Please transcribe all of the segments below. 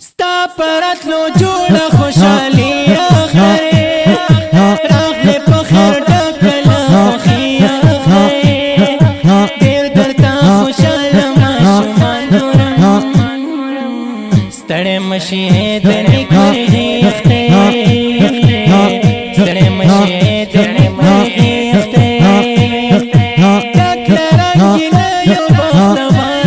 ستا پراتلو جوړه خوشالي اختره راغله په خیر ډکله خوښي اختره ډېر درته خوشاله ماشومان ګورم ستړی مشي د نیکمرغي اختره ستړی مشي د نیکمرغي اختره ډکله رنګینه یو بختواره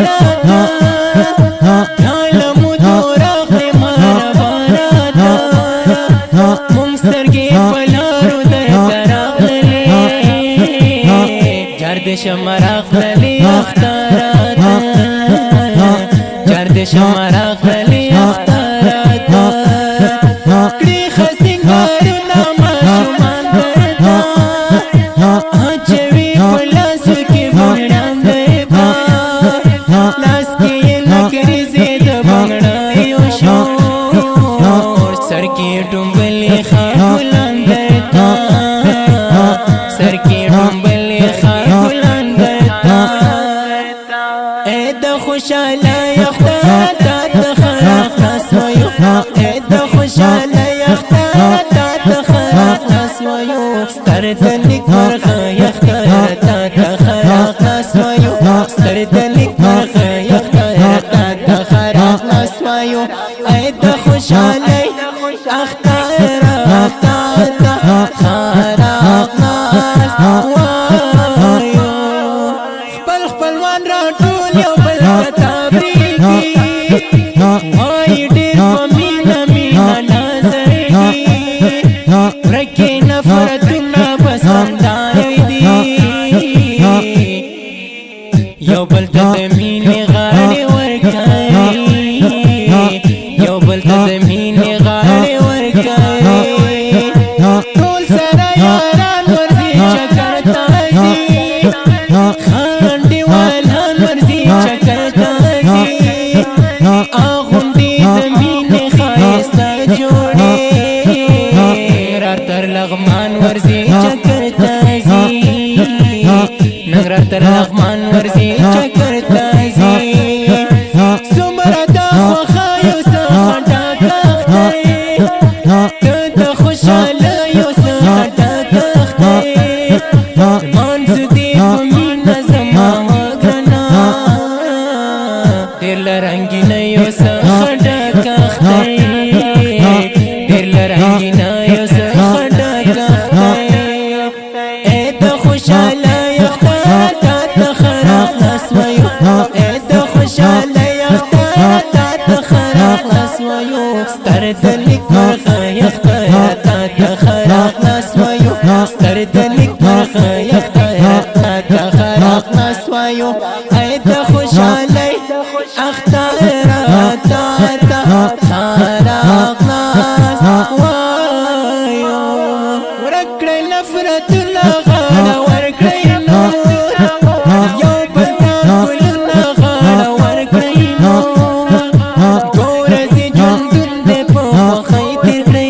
شمراغ للی اختارات جرد شمراغ للی اختارات کڑی خسنگارنا ماشومان درتا چوی پلاسو کی بھنڈان درتا لاس کی لکری زید بھنگڑایو شور سر کی ڈنبلی خاکلان درتا سر کی ڈنبلی خاکلان خوشاله یختار تا تخراق نسویو اید خوشاله یختار تا تخراق نسویو ستر دلیک مرخ یختار تا تخراق نسویو ستر دلیک مرخ یختار تا تخراق نسویو اید خوشاله اختار تا تخراق نسویو خپل خپلوان را ټول یو وای ډېر په مینا مینا نازوي رکې نفرتونه بس همداوي دي یو بل ته د مینې غاړې ورکوي یو بل ته د مینې غاړې ورکوي ټول سره یاران ورځي چکر ته ځي خانډیوالان ورځي چکر ته ځي آغوندی دمینی خایستا جوڑی نگرار تر لغمان ورزی چکر تازی نگرار تر لغمان ورزی چکر تازی سمرا دا خوخایو سخطا کختی دا خوشالا یو سخطا کختی مانزو دی پمین زمان وگرنا دیر لرنگی نیو سخطا کختی دیر لرنگی نیو سخطا کختی اید خوشالا یختار تا تخراق نسویو اید خوشالا یختار تا تخراق نسویو ستر دلیک مرخ یختار تا تخراق نسویو ستر دلیک مرخ یختار تا تخراق نسویو اید خوشالا اختار تا تخراق نسویو ورکڑی نفرت لغاڑا ورکڑی نور یو بلتا کلنا غاڑا ورکڑی نور گورزی جندن دے پو وخی ترکڑی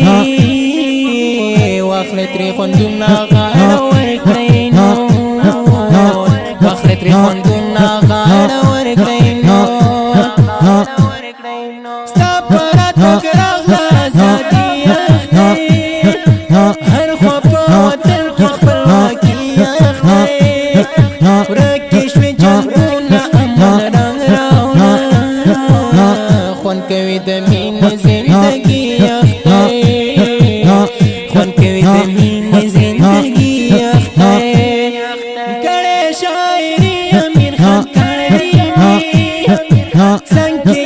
واخلت ری خوندنا غاڑا ورکڑی نور واخلت ری خوندنا غاڑا ورکڑی نور ستا پرات گراغ لازادی اختی هر خواب وطن خپل واکی اختی ورکی جنگونا امن رنگ راونا خون کوي د مين زندگی اختی خون کوي د مين زندگی اختی کڑے شاعری امیر خان کریمی سنگی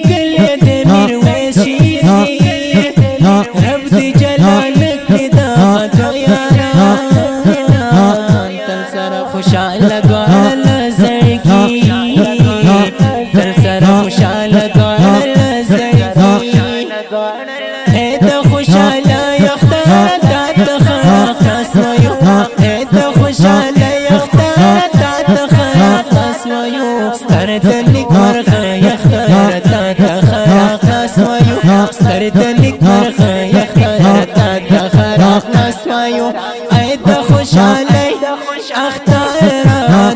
گلی د میرویس شیزی رب دی جلالک دی دا خطو یاران تل سر خوشحال گوار لزرگی تل سر خوشحال گوار لزرگی اید خوشحال یختار تا تخراق نسویو اید خوشحال یختار تا تخراق نسویو ستر دلیک مرخ یختار تا تخراق نسویو ستر دلیک مرخ یختار تا تخراق نسویو اید خوشحال اختار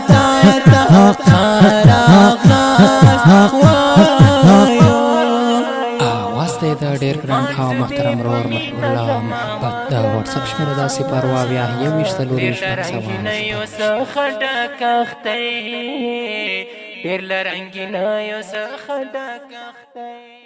تا تخراق نسویو دی د ډېر ګران او محترم ورور محب الله محبت د واتساپ شمېره دا 0 اویا 21 څلورویشت ډېر له رنګینه یو څه ډک اختی